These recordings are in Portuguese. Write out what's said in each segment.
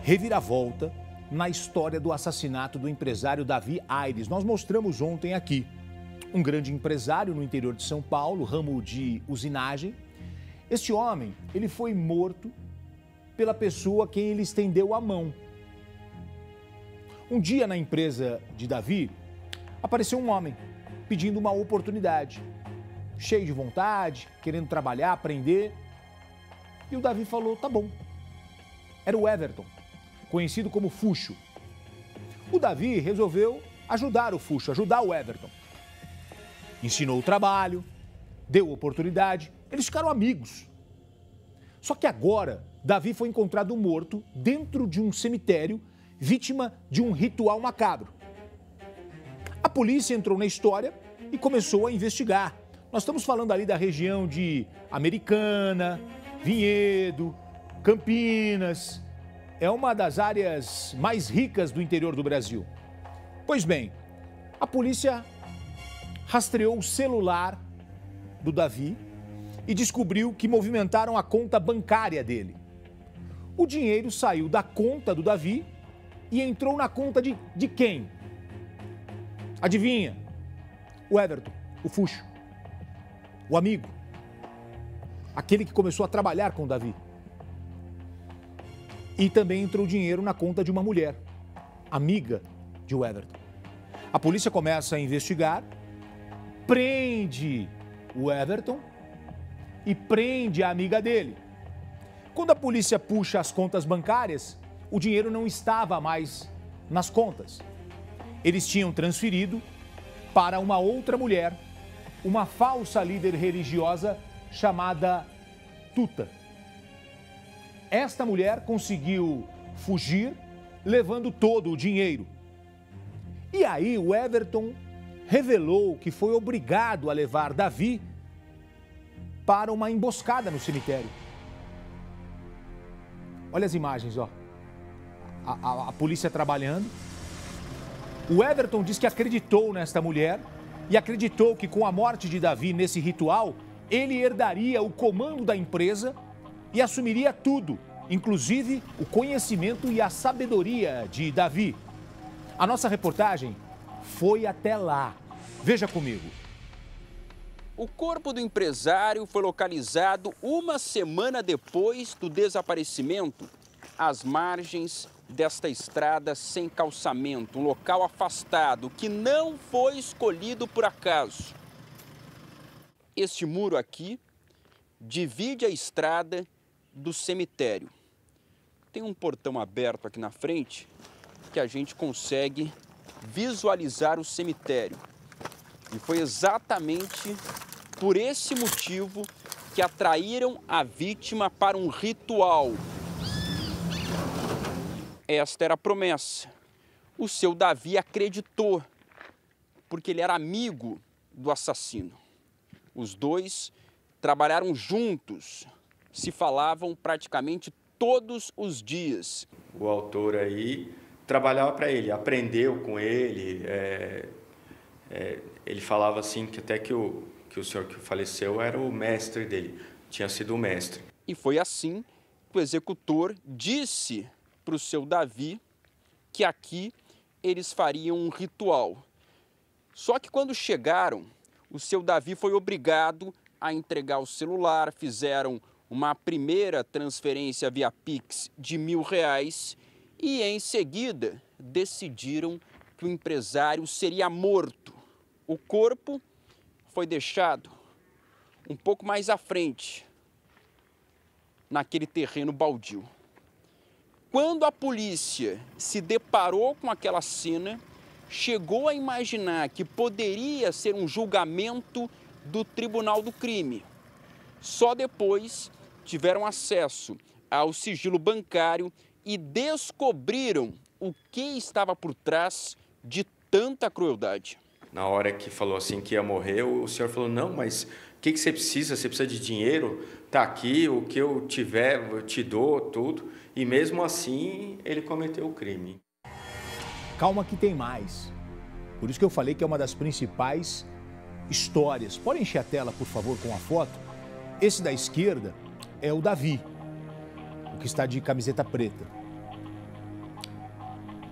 reviravolta na história do assassinato do empresário Davi Aires. Nós mostramos ontem aqui um grande empresário no interior de São Paulo, ramo de usinagem. Este homem, ele foi morto pela pessoa a quem ele estendeu a mão. Um dia na empresa de Davi, apareceu um homem pedindo uma oportunidade, cheio de vontade, querendo trabalhar, aprender. E o Davi falou, tá bom. Era o Everton, conhecido como Fuxo. O Davi resolveu ajudar o Fuxo, ajudar o Everton. Ensinou o trabalho, deu oportunidade, eles ficaram amigos. Só que agora, Davi foi encontrado morto dentro de um cemitério, vítima de um ritual macabro. A polícia entrou na história e começou a investigar. Nós estamos falando ali da região de Americana, Vinhedo, Campinas. É uma das áreas mais ricas do interior do Brasil. Pois bem, a polícia rastreou o celular do Davi e descobriu que movimentaram a conta bancária dele. O dinheiro saiu da conta do Davi e entrou na conta de quem? Adivinha? O Everton, o Fuxo, o amigo, aquele que começou a trabalhar com o Davi. E também entrou dinheiro na conta de uma mulher, amiga de Everton. A polícia começa a investigar, prende o Everton e prende a amiga dele. Quando a polícia puxa as contas bancárias, o dinheiro não estava mais nas contas. Eles tinham transferido para uma outra mulher, uma falsa líder religiosa chamada Tuta. Esta mulher conseguiu fugir, levando todo o dinheiro. E aí o Everton revelou que foi obrigado a levar Davi para uma emboscada no cemitério. Olha as imagens, ó. A polícia trabalhando. O Everton diz que acreditou nesta mulher e acreditou que com a morte de Davi nesse ritual, ele herdaria o comando da empresa e assumiria tudo, inclusive o conhecimento e a sabedoria de Davi. A nossa reportagem foi até lá. Veja comigo. O corpo do empresário foi localizado uma semana depois do desaparecimento, às margens desta estrada sem calçamento, um local afastado que não foi escolhido por acaso. Este muro aqui divide a estrada do cemitério. Tem um portão aberto aqui na frente que a gente consegue visualizar o cemitério. E foi exatamente por esse motivo que atraíram a vítima para um ritual. Esta era a promessa. O seu Davi acreditou, porque ele era amigo do assassino. Os dois trabalharam juntos, se falavam praticamente todos os dias. O autor aí trabalhava para ele, aprendeu com ele. Ele falava assim que até que o senhor que faleceu era o mestre dele, tinha sido o mestre. E foi assim que o executor disse para o seu Davi que aqui eles fariam um ritual. Só que quando chegaram, o seu Davi foi obrigado a entregar o celular, fizeram uma primeira transferência via Pix de R$1.000 e em seguida decidiram que o empresário seria morto. O corpo foi deixado um pouco mais à frente, naquele terreno baldio. Quando a polícia se deparou com aquela cena, chegou a imaginar que poderia ser um julgamento do Tribunal do Crime. Só depois tiveram acesso ao sigilo bancário e descobriram o que estava por trás de tanta crueldade. Na hora que falou assim que ia morrer, o senhor falou, não, mas o que você precisa? Você precisa de dinheiro? Tá aqui, o que eu tiver, eu te dou, tudo. E mesmo assim, ele cometeu o crime. Calma que tem mais. Por isso que eu falei que é uma das principais histórias. Pode encher a tela, por favor, com a foto. Esse da esquerda é o Davi, o que está de camiseta preta.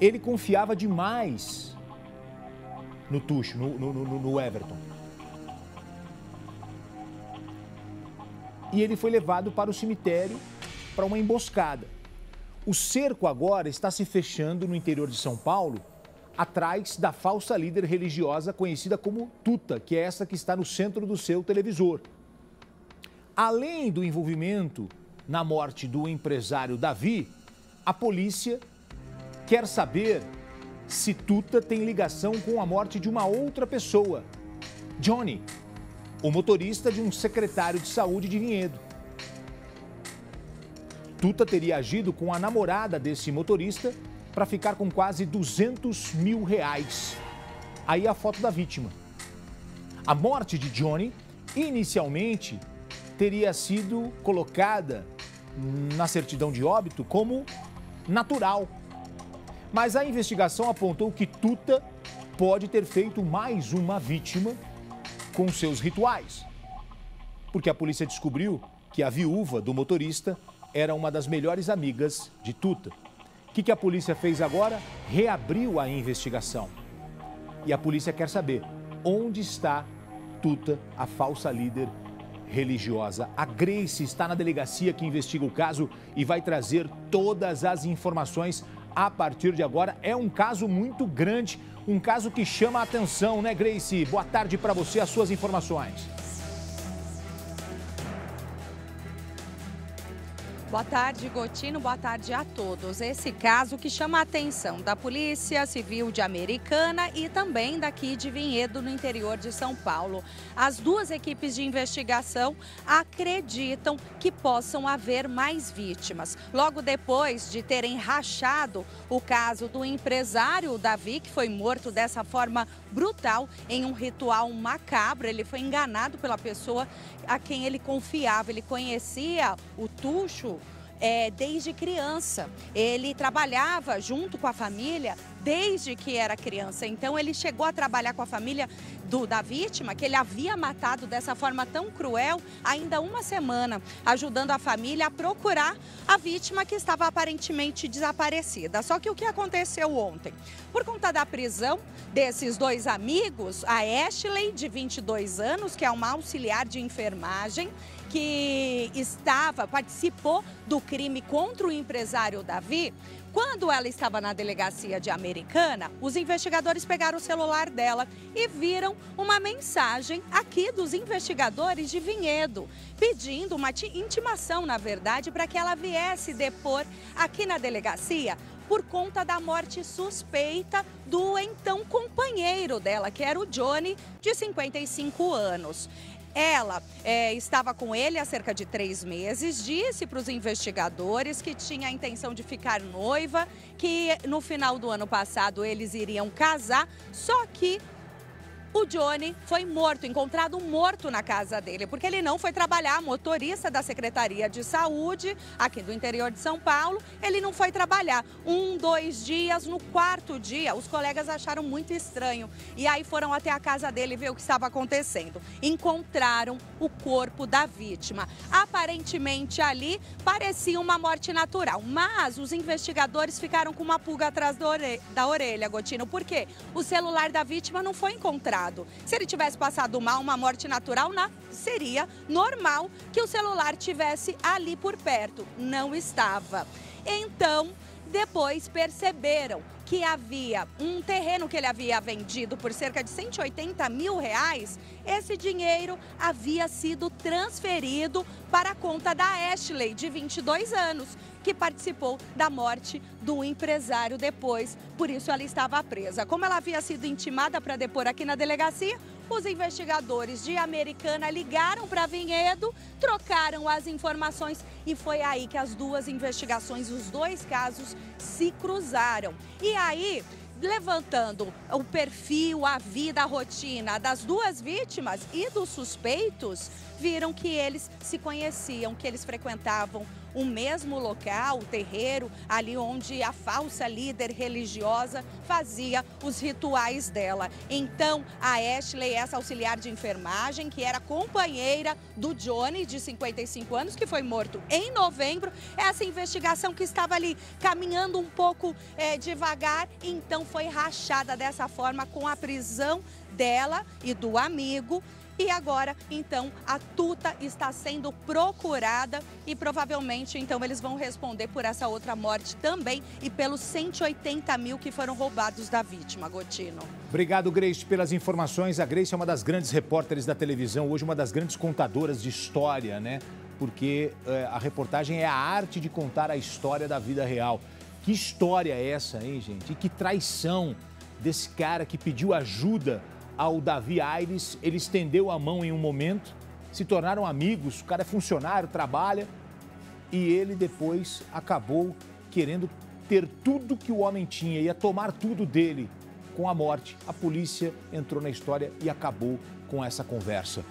Ele confiava demais no Tuxo, no Everton. E ele foi levado para o cemitério para uma emboscada. O cerco agora está se fechando no interior de São Paulo, atrás da falsa líder religiosa conhecida como Tuta, que é essa que está no centro do seu televisor. Além do envolvimento na morte do empresário Davi, a polícia quer saber se Tuta tem ligação com a morte de uma outra pessoa, Johnny, o motorista de um secretário de saúde de Vinhedo. Tuta teria agido com a namorada desse motorista para ficar com quase R$200 mil. Aí a foto da vítima. A morte de Johnny, inicialmente, teria sido colocada na certidão de óbito como natural. Mas a investigação apontou que Tuta pode ter feito mais uma vítima com seus rituais. Porque a polícia descobriu que a viúva do motorista era uma das melhores amigas de Tuta. O que a polícia fez agora? Reabriu a investigação. E a polícia quer saber onde está Tuta, a falsa líder religiosa. A Grace está na delegacia que investiga o caso e vai trazer todas as informações a partir de agora. É um caso muito grande, um caso que chama a atenção, né, Grace? Boa tarde para você, as suas informações. Boa tarde, Gotino. Boa tarde a todos. Esse caso que chama a atenção da Polícia Civil de Americana e também daqui de Vinhedo, no interior de São Paulo. As duas equipes de investigação acreditam que possam haver mais vítimas. Logo depois de terem rachado o caso do empresário Davi, que foi morto dessa forma brutal em um ritual macabro. Ele foi enganado pela pessoa a quem ele confiava. Ele conhecia o Tuxo desde criança. Ele trabalhava junto com a família desde que era criança. Então ele chegou a trabalhar com a família da vítima, que ele havia matado dessa forma tão cruel, ainda uma semana, ajudando a família a procurar a vítima que estava aparentemente desaparecida. Só que o que aconteceu ontem? Por conta da prisão desses dois amigos, a Ashley, de 22 anos, que é uma auxiliar de enfermagem, que participou do crime contra o empresário Davi. Quando ela estava na delegacia de Americana, os investigadores pegaram o celular dela e viram uma mensagem aqui dos investigadores de Vinhedo, pedindo uma intimação, na verdade, para que ela viesse depor aqui na delegacia por conta da morte suspeita do então companheiro dela, que era o Johnny, de 55 anos. Ela estava com ele há cerca de 3 meses, disse para os investigadores que tinha a intenção de ficar noiva, que no final do ano passado eles iriam casar, só que o Johnny foi morto, encontrado morto na casa dele, porque ele não foi trabalhar, motorista da Secretaria de Saúde, aqui do interior de São Paulo, ele não foi trabalhar. 2 dias, no 4º dia, os colegas acharam muito estranho e aí foram até a casa dele ver o que estava acontecendo. Encontraram o corpo da vítima. Aparentemente ali parecia uma morte natural, mas os investigadores ficaram com uma pulga atrás da orelha, Gotino, porque o celular da vítima não foi encontrado. Se ele tivesse passado mal, uma morte natural, seria normal que o celular tivesse ali por perto. Não estava. Então, depois perceberam que havia um terreno que ele havia vendido por cerca de R$180 mil. Esse dinheiro havia sido transferido para a conta da Ashley, de 22 anos, que participou da morte do empresário depois. Por isso ela estava presa. Como ela havia sido intimada para depor aqui na delegacia, os investigadores de Americana ligaram para Vinhedo, trocaram as informações e foi aí que as duas investigações, os dois casos, se cruzaram. E aí, levantando o perfil, a vida, a rotina das duas vítimas e dos suspeitos, viram que eles se conheciam, que eles frequentavam o mesmo local, o terreiro, ali onde a falsa líder religiosa fazia os rituais dela. Então, a Ashley, essa auxiliar de enfermagem, que era companheira do Johnny, de 55 anos, que foi morto em novembro, essa investigação que estava ali caminhando um pouco devagar, então foi rachada dessa forma com a prisão dela e do amigo. E agora, então, a Tuta está sendo procurada e provavelmente, então, eles vão responder por essa outra morte também e pelos 180 mil que foram roubados da vítima, Gotino. Obrigado, Grace, pelas informações. A Grace é uma das grandes repórteres da televisão, hoje uma das grandes contadoras de história, né? Porque a reportagem é a arte de contar a história da vida real. Que história é essa, hein, gente? E que traição desse cara que pediu ajuda ao Davi Aires. Ele estendeu a mão em um momento, se tornaram amigos, o cara é funcionário, trabalha, e ele depois acabou querendo ter tudo que o homem tinha, ia tomar tudo dele com a morte. A polícia entrou na história e acabou com essa conversa.